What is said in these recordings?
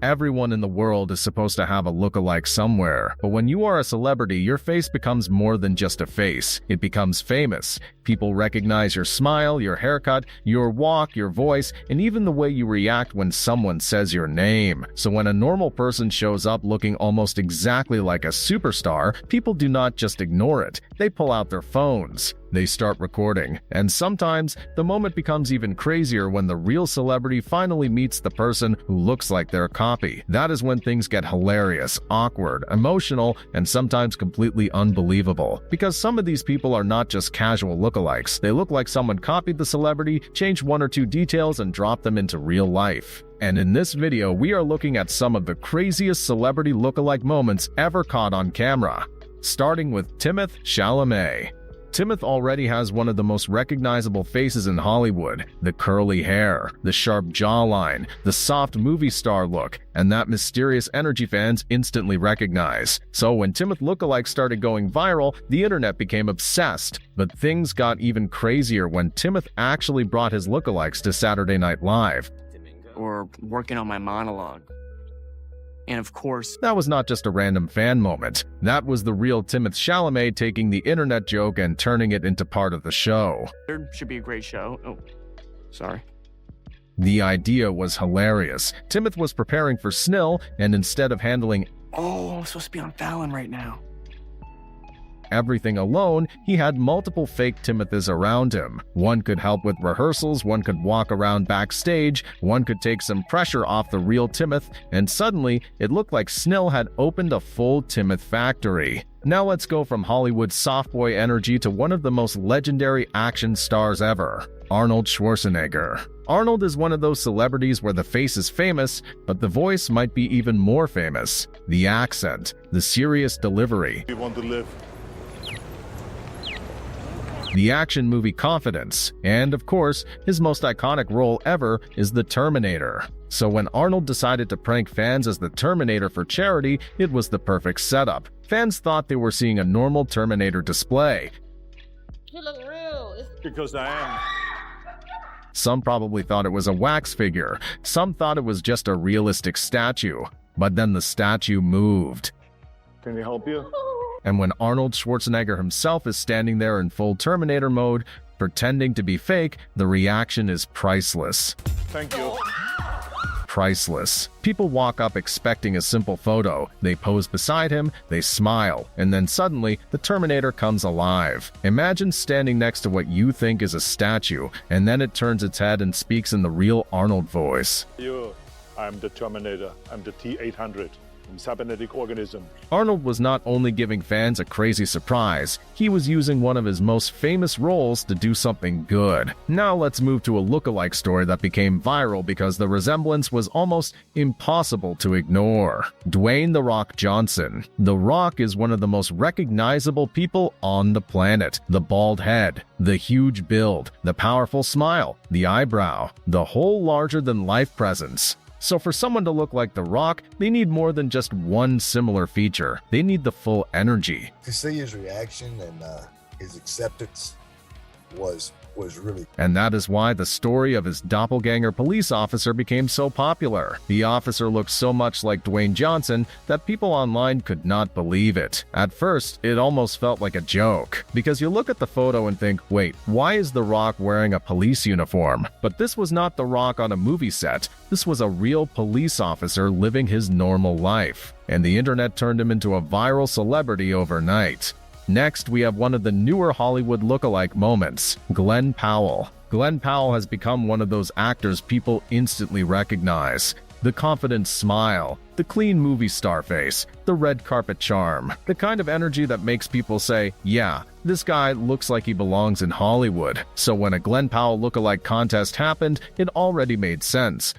Everyone in the world is supposed to have a lookalike somewhere, but when you are a celebrity, your face becomes more than just a face. It becomes famous. People recognize your smile, your haircut, your walk, your voice, and even the way you react when someone says your name. So when a normal person shows up looking almost exactly like a superstar, people do not just ignore it. They pull out their phones. They start recording, and sometimes the moment becomes even crazier when the real celebrity finally meets the person who looks like their copy. That is when things get hilarious, awkward, emotional, and sometimes completely unbelievable. Because some of these people are not just casual lookalikes. They look like someone copied the celebrity, changed one or two details, and dropped them into real life. And in this video, we are looking at some of the craziest celebrity lookalike moments ever caught on camera. Starting with Timothée Chalamet. Timothée already has one of the most recognizable faces in Hollywood. The curly hair, the sharp jawline, the soft movie star look, and that mysterious energy fans instantly recognize. So when Timothée lookalikes started going viral, the internet became obsessed. But things got even crazier when Timothée actually brought his lookalikes to Saturday Night Live. Or working on my monologue. And of course, that was not just a random fan moment. That was the real Timothée Chalamet taking the internet joke and turning it into part of the show. There should be a great show. Oh, sorry. The idea was hilarious. Timothée was preparing for SNL, and instead of handling I'm supposed to be on Fallon right now. Everything alone, he had multiple fake Timothées around him. One could help with rehearsals, one could walk around backstage, one could take some pressure off the real Timothée, and suddenly, it looked like SNL had opened a full Timothée factory. Now let's go from Hollywood softboy energy to one of the most legendary action stars ever, Arnold Schwarzenegger. Arnold is one of those celebrities where the face is famous, but the voice might be even more famous. The accent, the serious delivery. You want to live. The action movie confidence, and of course, his most iconic role ever is the Terminator. So when Arnold decided to prank fans as the Terminator for charity, it was the perfect setup. Fans thought they were seeing a normal Terminator display. You look real. Because I am. Some probably thought it was a wax figure. Some thought it was just a realistic statue. But then the statue moved. Can we help you? And when Arnold Schwarzenegger himself is standing there in full Terminator mode, pretending to be fake, the reaction is priceless. Thank you. Priceless. People walk up expecting a simple photo. They pose beside him, they smile, and then suddenly, the Terminator comes alive. Imagine standing next to what you think is a statue, and then it turns its head and speaks in the real Arnold voice. I'm the Terminator. I'm the T-800. Cybernetic organism. Arnold was not only giving fans a crazy surprise, he was using one of his most famous roles to do something good. Now let's move to a lookalike story that became viral because the resemblance was almost impossible to ignore. Dwayne "The Rock" Johnson. The Rock is one of the most recognizable people on the planet. The bald head, the huge build, the powerful smile, the eyebrow, the whole larger-than-life presence. So for someone to look like The Rock, they need more than just one similar feature. They need the full energy. To see his reaction and his acceptance was really... And that is why the story of his doppelganger police officer became so popular. The officer looked so much like Dwayne Johnson that people online could not believe it. At first, it almost felt like a joke, because you look at the photo and think, wait, why is The Rock wearing a police uniform? But this was not The Rock on a movie set. This was a real police officer living his normal life. And the internet turned him into a viral celebrity overnight. Next, we have one of the newer Hollywood lookalike moments, Glenn Powell. Glenn Powell has become one of those actors people instantly recognize. The confident smile, the clean movie star face, the red carpet charm, the kind of energy that makes people say, yeah, this guy looks like he belongs in Hollywood. So when a Glenn Powell lookalike contest happened, it already made sense.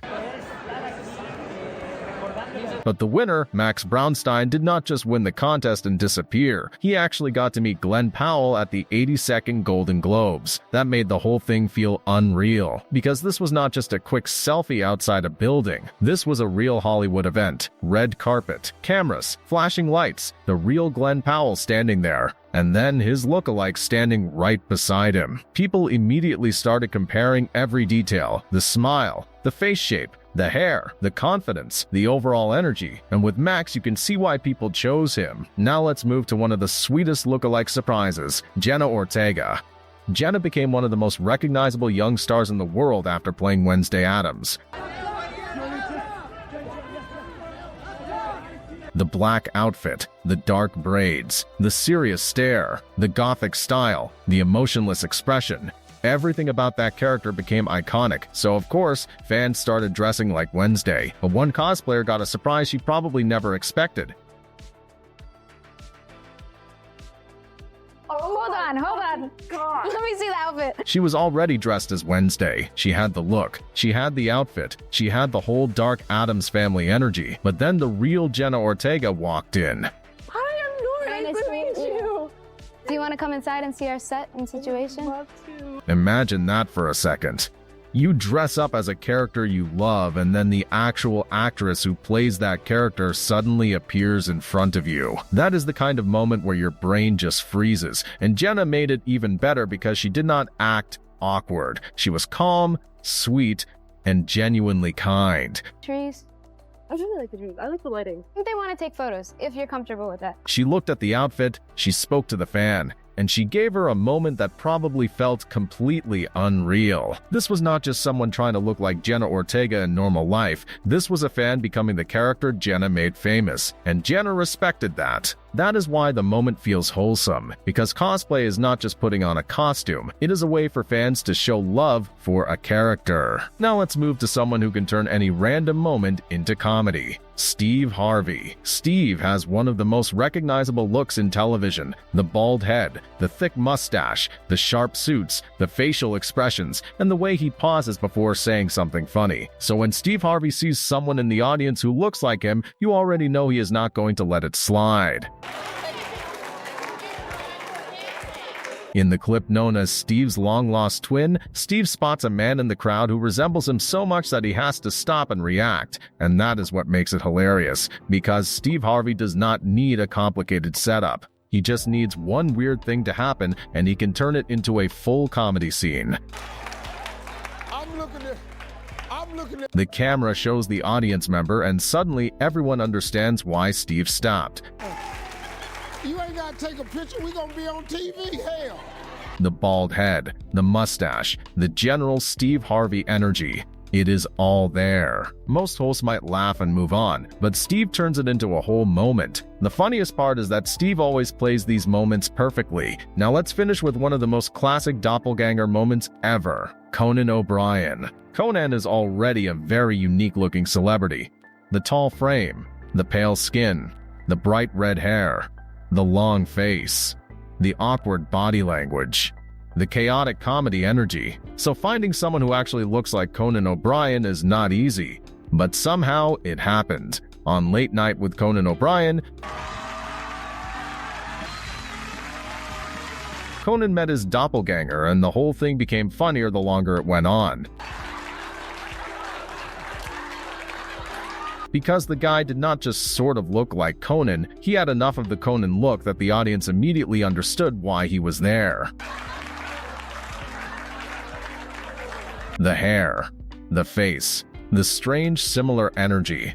But the winner, Max Brownstein, did not just win the contest and disappear. He actually got to meet Glenn Powell at the 82nd Golden Globes. That made the whole thing feel unreal, because this was not just a quick selfie outside a building. This was a real Hollywood event. Red carpet, cameras, flashing lights, the real Glenn Powell standing there, and then his lookalike standing right beside him. People immediately started comparing every detail, the smile, the face shape, The hair, the confidence, the overall energy, and with Max you can see why people chose him. Now let's move to one of the sweetest lookalike surprises, Jenna Ortega. Jenna became one of the most recognizable young stars in the world after playing Wednesday Addams. The black outfit, the dark braids, the serious stare, the gothic style, the emotionless expression. Everything about that character became iconic, so of course, fans started dressing like Wednesday, but one cosplayer got a surprise she probably never expected. Hold on. God. Let me see the outfit. She was already dressed as Wednesday. She had the look, she had the outfit, she had the whole Dark Addams family energy, but then the real Jenna Ortega walked in. Hi, I'm Nora. Nice to meet you. Do you want to come inside and see our set and situation? Love to. Imagine that for a second. You dress up as a character you love, and then the actual actress who plays that character suddenly appears in front of you. That is the kind of moment where your brain just freezes, and Jenna made it even better because she did not act awkward. She was calm, sweet, and genuinely kind. Trees. I really like the trees. I like the lighting. They want to take photos, if you're comfortable with that. She looked at the outfit, she spoke to the fan, and she gave her a moment that probably felt completely unreal. This was not just someone trying to look like Jenna Ortega in normal life. This was a fan becoming the character Jenna made famous, and Jenna respected that. That is why the moment feels wholesome, because cosplay is not just putting on a costume, it is a way for fans to show love for a character. Now let's move to someone who can turn any random moment into comedy. Steve Harvey. Steve has one of the most recognizable looks in television. The bald head, the thick mustache, the sharp suits, the facial expressions, and the way he pauses before saying something funny. So when Steve Harvey sees someone in the audience who looks like him, you already know he is not going to let it slide. In the clip known as Steve's long-lost twin, Steve spots a man in the crowd who resembles him so much that he has to stop and react. And that is what makes it hilarious, because Steve Harvey does not need a complicated setup. He just needs one weird thing to happen, and he can turn it into a full comedy scene. I'm looking at... The camera shows the audience member, and suddenly everyone understands why Steve stopped. You ain't gotta take a picture, we gonna be on TV, hell. The bald head, the mustache, the general Steve Harvey energy. It is all there. Most hosts might laugh and move on, but Steve turns it into a whole moment. The funniest part is that Steve always plays these moments perfectly. Now let's finish with one of the most classic doppelganger moments ever, Conan O'Brien. Conan is already a very unique-looking celebrity. The tall frame, the pale skin, the bright red hair, the long face, the awkward body language, the chaotic comedy energy. So finding someone who actually looks like Conan O'Brien is not easy, but somehow it happened. On Late Night with Conan O'Brien, Conan met his doppelganger, and the whole thing became funnier the longer it went on. Because the guy did not just sort of look like Conan, he had enough of the Conan look that the audience immediately understood why he was there. The hair, the face, the strange similar energy.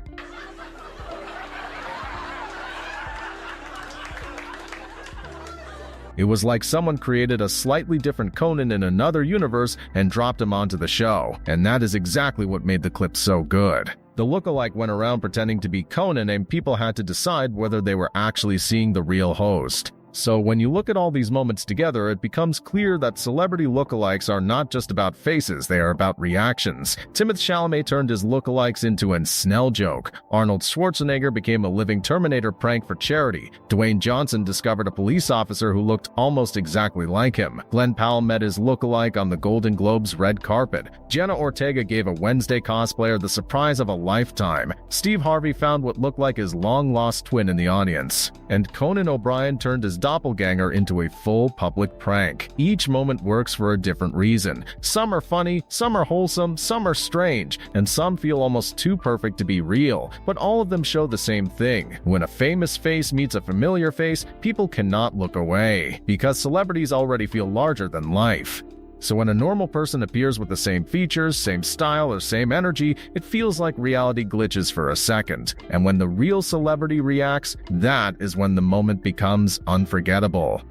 It was like someone created a slightly different Conan in another universe and dropped him onto the show, and that is exactly what made the clip so good. The lookalike went around pretending to be Conan, and people had to decide whether they were actually seeing the real host. So when you look at all these moments together, it becomes clear that celebrity lookalikes are not just about faces, they are about reactions. Timothée Chalamet turned his lookalikes into a Snell joke. Arnold Schwarzenegger became a living Terminator prank for charity. Dwayne Johnson discovered a police officer who looked almost exactly like him. Glenn Powell met his lookalike on the Golden Globes red carpet. Jenna Ortega gave a Wednesday cosplayer the surprise of a lifetime. Steve Harvey found what looked like his long-lost twin in the audience. And Conan O'Brien turned his doppelganger into a full public prank. Each moment works for a different reason. Some are funny, some are wholesome, some are strange, and some feel almost too perfect to be real. But all of them show the same thing. When a famous face meets a familiar face, people cannot look away, because celebrities already feel larger than life. So when a normal person appears with the same features, same style, or same energy, it feels like reality glitches for a second. And when the real celebrity reacts, that is when the moment becomes unforgettable.